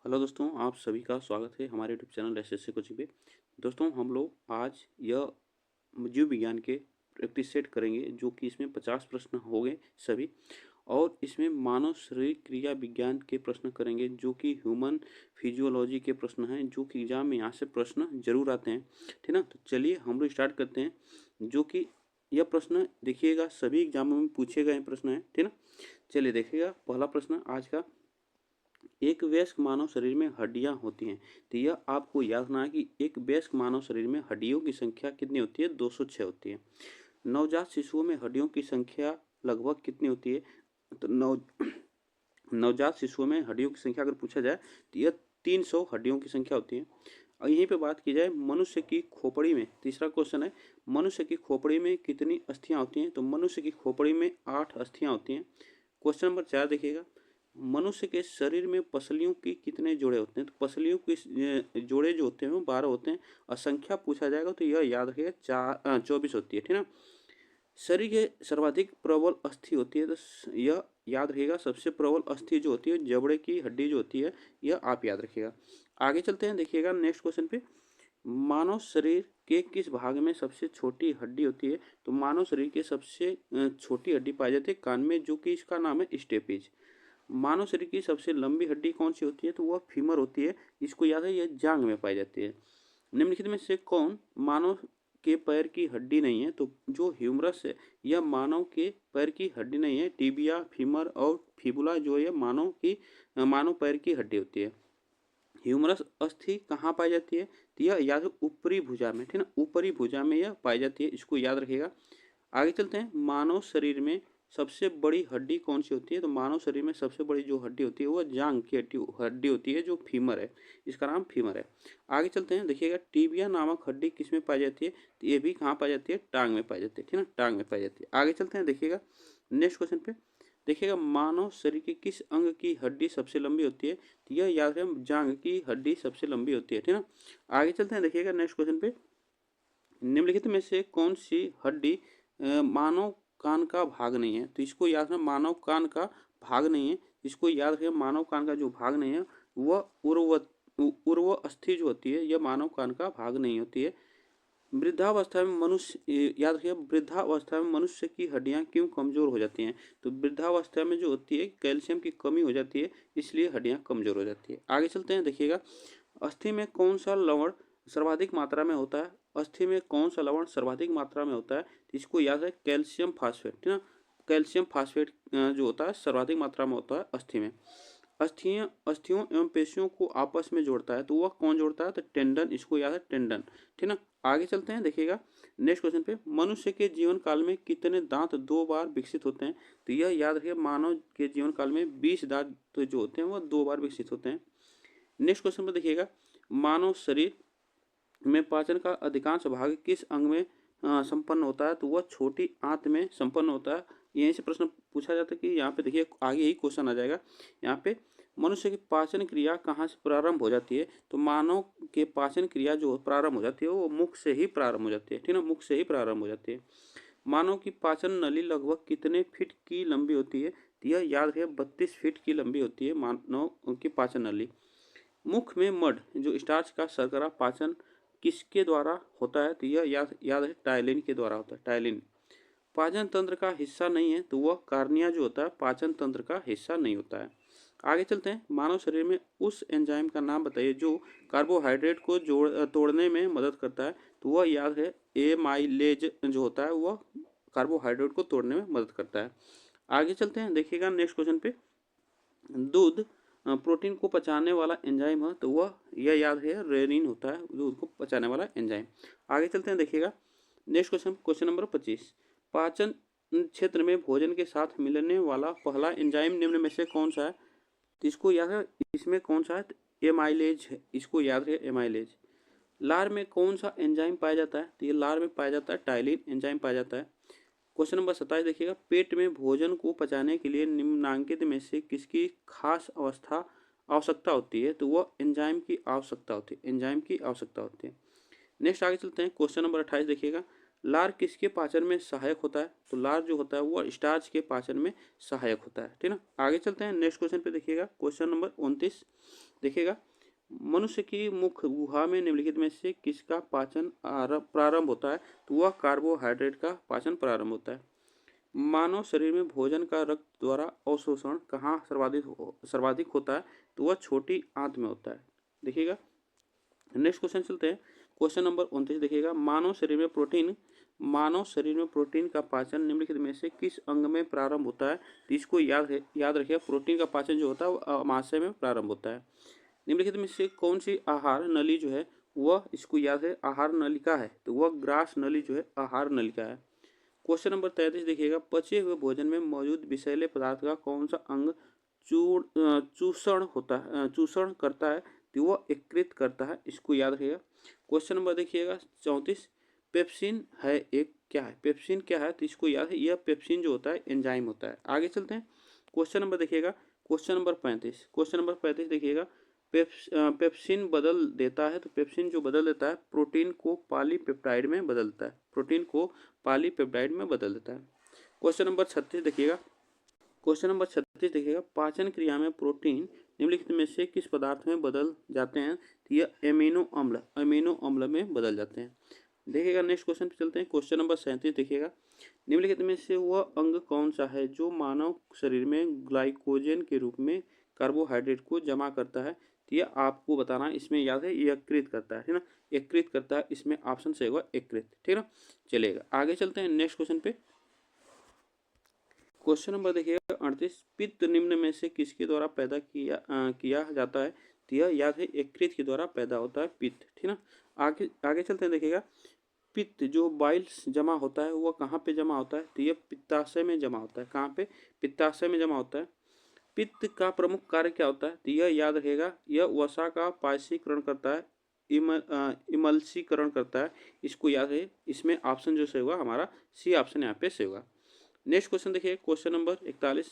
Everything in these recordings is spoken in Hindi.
हेलो दोस्तों, आप सभी का स्वागत है हमारे यूट्यूब चैनल एसएससी कोचिंग पे। दोस्तों, हम लोग आज यह जीव विज्ञान के प्रैक्टिस सेट करेंगे, जो कि इसमें 50 प्रश्न हो गए सभी। और इसमें मानव शरीर क्रिया विज्ञान के प्रश्न करेंगे, जो कि ह्यूमन फिजियोलॉजी के प्रश्न हैं, जो कि एग्जाम में यहाँ से प्रश्न जरूर आते हैं। ठीक ना। तो चलिए हम लोग स्टार्ट करते हैं। जो कि यह प्रश्न देखिएगा, सभी एग्जामों में पूछे गए प्रश्न हैं। ठीक ना। चलिए देखिएगा, पहला प्रश्न आज का। एक वयस्क मानव शरीर में हड्डियां होती हैं। तो यह आपको याद रखना है कि एक वयस्क मानव शरीर में हड्डियों की संख्या कितनी होती है? 206 होती है। नवजात शिशुओं में हड्डियों की संख्या लगभग कितनी होती है? तो नवजात शिशुओं में हड्डियों की संख्या अगर पूछा जाए तो यह 300 हड्डियों की संख्या होती है। और यहीं पे बात की जाए मनुष्य की खोपड़ी में, तीसरा क्वेश्चन है, मनुष्य की खोपड़ी में कितनी अस्थियां होती हैं? तो मनुष्य की खोपड़ी में 8 अस्थियां होती हैं। क्वेश्चन नंबर 4 देखिएगा, मनुष्य के शरीर में पसलियों की कितने जोड़े होते हैं? तो पसलियों के जोड़े जो होते हैं वो 12 होते हैं। और संख्या पूछा जाएगा तो यह याद रखिएगा 24 होती है। ठीक ना। शरीर के सर्वाधिक प्रबल अस्थि होती है, तो यह याद रखिएगा, सबसे प्रबल अस्थि जो होती है जबड़े की हड्डी जो होती है, यह आप याद रखिएगा। आगे चलते हैं, देखिएगा नेक्स्ट क्वेश्चन पे। मानव शरीर के किस भाग में सबसे छोटी हड्डी होती है? तो मानव शरीर के सबसे छोटी हड्डी पाई जाती है कान में, जो कि इसका नाम है स्टेपिज। मानव शरीर की सबसे लंबी हड्डी कौन सी होती है? तो वह फीमर होती है। इसको याद है, यह जांग में पाई जाती है। निम्नलिखित में से कौन मानव के पैर की हड्डी नहीं है? तो जो ह्यूमरस है यह मानव के पैर की हड्डी नहीं है। टिबिया, फीमर और फिबुला जो है मानव पैर की हड्डी होती है। ह्यूमरस अस्थि कहाँ पाई जाती है? तो यह याद है ऊपरी भुजा में। ठीक ना, ऊपरी भुजा में यह पाई जाती है, इसको याद रखिएगा। आगे चलते हैं, मानव शरीर में सबसे बड़ी हड्डी कौन सी होती है? तो मानव शरीर में सबसे बड़ी जो हड्डी होती है वह जांग की हड्डी होती है, जो फीमर है, इसका नाम फीमर है। आगे चलते हैं, देखिएगा टीबिया नामक हड्डी किस में पाई जाती है? तो ये भी कहाँ पाई जाती है? टांग में पाई जाती है। ठीक ना, टांग में पाई जाती है। आगे चलते हैं, देखिएगा नेक्स्ट क्वेश्चन पे। देखिएगा मानव शरीर के किस अंग की हड्डी सबसे लंबी होती है? तो यह याद रखें, जांग की हड्डी सबसे लंबी होती है। ठीक ना। आगे चलते हैं, देखिएगा नेक्स्ट क्वेश्चन पे। निम्नलिखित में से कौन सी हड्डी मानव कान का भाग नहीं है? तो इसको याद रखना, मानव कान का भाग नहीं है। इसको याद रखें, मानव कान का जो भाग नहीं है वह उर्व अस्थि जो होती है, यह मानव कान का भाग नहीं होती है। वृद्धावस्था में मनुष्य, याद रखिए, वृद्धावस्था में मनुष्य की हड्डियां क्यों कमजोर हो जाती हैं? तो वृद्धावस्था में जो होती है कैल्शियम की कमी हो जाती है, इसलिए हड्डियां कमजोर हो जाती है। आगे चलते हैं, देखिएगा अस्थि में कौन सा लवण सर्वाधिक मात्रा में होता है? अस्थि में कौन सा लवण सर्वाधिक मात्रा में होता है? तो इसको याद है, कैल्शियम फास्फेट। ठीक ना, कैल्शियम फास्फेट जो होता है सर्वाधिक मात्रा में होता है अस्थि में। अस्थियों एवं पेशियों को आपस में जोड़ता है, तो वह कौन जोड़ता है? तो टेंडन, इसको याद है, टेंडन। ठीक ना। आगे चलते हैं, देखिएगा नेक्स्ट क्वेश्चन पे। मनुष्य के जीवन काल में कितने दांत 2 बार विकसित होते हैं? तो यह याद रखिए, मानव के जीवन काल में 20 दांत जो होते हैं वह 2 बार विकसित होते हैं। नेक्स्ट क्वेश्चन पे देखिएगा, मानव शरीर में पाचन का अधिकांश भाग किस अंग में संपन्न होता है? तो वह छोटी आंत में संपन्न होता है। यहीं से प्रश्न पूछा जाता है कि यहाँ पे देखिए, आगे ही क्वेश्चन आ जाएगा। यहाँ पे मनुष्य की पाचन क्रिया कहाँ से प्रारंभ हो जाती है? तो मानव के पाचन क्रिया जो प्रारंभ हो जाती है वो मुख से ही प्रारंभ हो जाती है। ठीक है, मुख से ही प्रारंभ हो जाती है। मानव की पाचन नली लगभग कितने फीट की लंबी होती है? तो यह याद रखिए, 32 फीट की लंबी होती है मानव की पाचन नली। मुख में मड जो स्टार्च का शर्करा पाचन किसके द्वारा होता है? तो यह याद है, टायलिन के द्वारा होता है, टायलिन। पाचन तंत्र का हिस्सा नहीं है, तो वह कार्निया जो होता है पाचन तंत्र का हिस्सा नहीं होता है। आगे चलते हैं, मानव शरीर में उस एंजाइम का नाम बताइए जो कार्बोहाइड्रेट को तोड़ने में मदद करता है। तो वह याद है, एमाइलेज जो होता है वह कार्बोहाइड्रेट को तोड़ने में मदद करता है। आगे चलते हैं, देखिएगा नेक्स्ट क्वेश्चन पे। दूध प्रोटीन को पचाने वाला एंजाइम है, तो वह यह याद है, रेनिन होता है दूध को पचाने वाला एंजाइम। आगे चलते हैं, देखिएगा नेक्स्ट क्वेश्चन, क्वेश्चन नंबर 25। पाचन क्षेत्र में भोजन के साथ मिलने वाला पहला एंजाइम निम्न में से कौन सा है? तो इसको याद है, इसमें कौन सा है? एमाइलेज है, इसको याद है, एमाइलेज। लार में कौन सा एंजाइम पाया जाता है? तो ये लार में पाया जाता है, टाइलिन एंजाइम पाया जाता है। क्वेश्चन नंबर 27 देखिएगा, पेट में भोजन को पचाने के लिए निम्नांकित में से किसकी खास आवश्यकता होती है? तो वह एंजाइम की आवश्यकता होती है, एंजाइम की आवश्यकता होती है। नेक्स्ट आगे चलते हैं, क्वेश्चन नंबर 28 देखिएगा, लार किसके पाचन में सहायक होता है? तो लार जो होता है वह स्टार्च के पाचन में सहायक होता है। ठीक ना। आगे चलते हैं, नेक्स्ट क्वेश्चन पे देखिएगा, क्वेश्चन नंबर 29। देखिएगा, मनुष्य की मुख्य गुहा में निम्नलिखित में से किसका पाचन प्रारंभ होता है? तो वह कार्बोहाइड्रेट का पाचन प्रारंभ होता है। मानव शरीर में भोजन का रक्त द्वारा अवशोषण कहाँ सर्वाधिक होता है? तो वह छोटी आंत में होता है। देखिएगा, नेक्स्ट क्वेश्चन चलते हैं। क्वेश्चन नंबर 29 देखिएगा, मानव शरीर में प्रोटीन का पाचन निम्नलिखित में से किस अंग में प्रारंभ होता है? तो इसको याद रखिए, प्रोटीन का पाचन जो होता है वो अमाशय में प्रारंभ होता है। निम्नलिखित में से कौन सी आहार नली जो है वह, इसको याद है, आहार नलिका है? तो वह ग्रास नली जो है आहार नलिका है। क्वेश्चन नंबर 33 देखिएगा, पचे हुए भोजन में मौजूद विषैले पदार्थ का कौन सा अंग चूषण करता है? तो वह एकत्रित करता है, इसको याद रखिएगा। क्वेश्चन नंबर देखिएगा 34, पेप्सिन है एक, क्या है पेप्सिन, क्या है? तो इसको याद है, यह पेप्सिन जो होता है एंजाइम होता है। आगे चलते हैं। क्वेश्चन नंबर देखिएगा, क्वेश्चन नंबर 35 देखिएगा, पेप्सिन बदल देता है, तो पेप्सिन जो बदल देता है प्रोटीन को पॉलीपेप्टाइड में बदलता है, प्रोटीन को पॉलीपेप्टाइड में बदल देता है। क्वेश्चन नंबर 36 देखिएगा, पाचन क्रिया में प्रोटीन निम्नलिखित में से किस पदार्थ में बदल जाते हैं? तो यह अमीनो अम्ल में बदल जाते हैं। देखिएगा, नेक्स्ट क्वेश्चन पे चलते हैं। क्वेश्चन नंबर 37 देखिएगा, निम्नलिखित में से वह अंग कौन सा है जो मानव शरीर में ग्लाइकोजन के रूप में कार्बोहाइड्रेट को जमा करता है? तो यह आपको बताना है, इसमें याद है यकृत करता है ना, यकृत करता है, इसमें ऑप्शन सही होगा यकृत, ठीक है ना। चलेगा, आगे चलते हैं नेक्स्ट क्वेश्चन पे। क्वेश्चन नंबर देखिएगा 38, पित्त निम्न में से किसके द्वारा पैदा किया जाता है? तो यह याद है यकृत के द्वारा पैदा होता है पित्त, ठीक ना। आगे चलते हैं। देखिएगा, पित्त जो बाइल्स जमा होता है वह कहाँ पे जमा होता है? तो यह पित्ताशय में जमा होता है। कहाँ पे? पित्ताशय में जमा होता है। पित्त का प्रमुख कार्य क्या होता है? तो यह याद रखेगा, यह वसा का पायसीकरण करता है, इमल्सीकरण करता है, इसको याद है। इसमें ऑप्शन जो सही होगा हमारा सी ऑप्शन यहाँ पे सही होगा। नेक्स्ट क्वेश्चन देखिए, क्वेश्चन नंबर 41,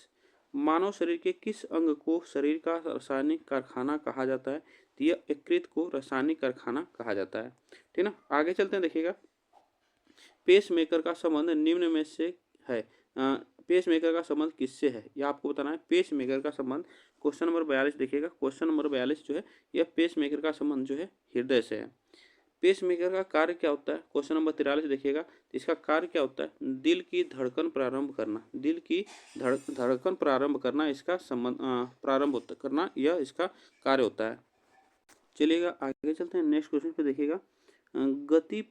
मानव शरीर के किस अंग को शरीर का रासायनिक कारखाना कहा जाता है? तो यह यकृत को रासायनिक कारखाना कहा जाता है, ठीक ना। आगे चलते हैं। देखिएगा, पेस मेकर का संबंध निम्न में से है, पेस मेकर का संबंध किससे है? यह आपको बताना है। पेस मेकर का संबंध, क्वेश्चन नंबर 42 देखिएगा, क्वेश्चन नंबर 42 जो है यह पेस मेकर का संबंध जो है हृदय से है। पेस मेकर का कार्य क्या होता है? क्वेश्चन नंबर 43 देखिएगा, इसका कार्य क्या होता है? दिल की धड़कन प्रारंभ करना, दिल की धड़कन प्रारंभ करना, इसका संबंध प्रारंभ करना, यह इसका कार्य होता है। चलिएगा, आगे चलते हैं। नेक्स्ट क्वेश्चन पे देखिएगा, गति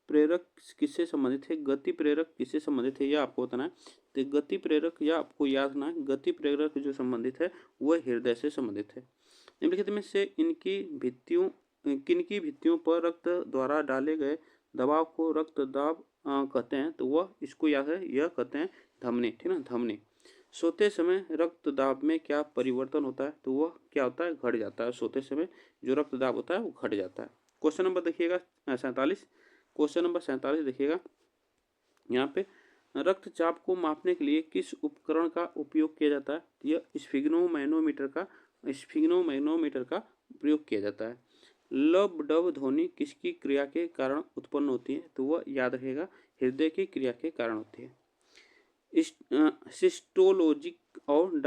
प्रेरक किससे संबंधित है? गति प्रेरक किससे संबंधित है, यह आपको बताना है। तो गति प्रेरक, यह आपको याद रखना है, गति प्रेरक जो संबंधित है वह हृदय से संबंधित है। निम्नलिखित में से किनकी भित्तियों पर रक्त द्वारा डाले गए दबाव को रक्तदाब कहते हैं? तो वह, इसको याद है, यह कहते हैं धमनी, ठीक है ना, धमनी। सोते समय रक्तदाब में क्या परिवर्तन होता है? तो वह क्या होता है? घट जाता है। सोते समय जो रक्तदाब होता है वो घट जाता है। क्वेश्चन नंबर देखिएगा 47, क्वेश्चन नंबर 47 देखिएगा, यहाँ पे रक्तचाप को मापने के लिए किस उपकरण का उपयोग किया जाता है? यह स्फिग्नोमैनोमीटर का प्रयोग किया जाता है। लब डब ध्वनि किसकी क्रिया के कारण उत्पन्न होती है? तो वह याद रहेगा हृदय की क्रिया के कारण होती है। सिस्टोलॉजिक और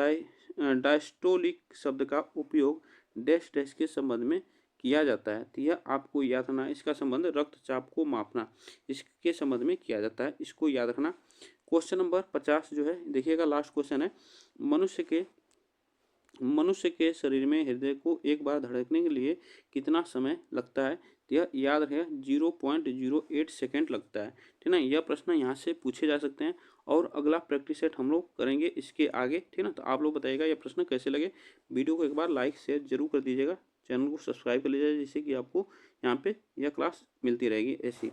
डायस्टोलिक शब्द का उपयोग डैश डैश के संबंध में किया जाता है। तो यह आपको याद रखना है, इसका संबंध रक्तचाप को मापना, इसके संबंध में किया जाता है, इसको याद रखना। क्वेश्चन नंबर 50 जो है देखिएगा, लास्ट क्वेश्चन है, मनुष्य के शरीर में हृदय को एक बार धड़कने के लिए कितना समय लगता है? तो यह याद रखेगा 0.08 सेकेंड लगता है, ठीक ना। यह प्रश्न यहाँ से पूछे जा सकते हैं और अगला प्रैक्टिस सेट हम लोग करेंगे इसके आगे, ठीक ना। तो आप लोग बताइएगा यह प्रश्न कैसे लगे। वीडियो को एक बार लाइक शेयर जरूर कर दीजिएगा, चैनल को सब्सक्राइब कर लीजिएगा, जिससे कि आपको यहाँ पे यह क्लास मिलती रहेगी ऐसी।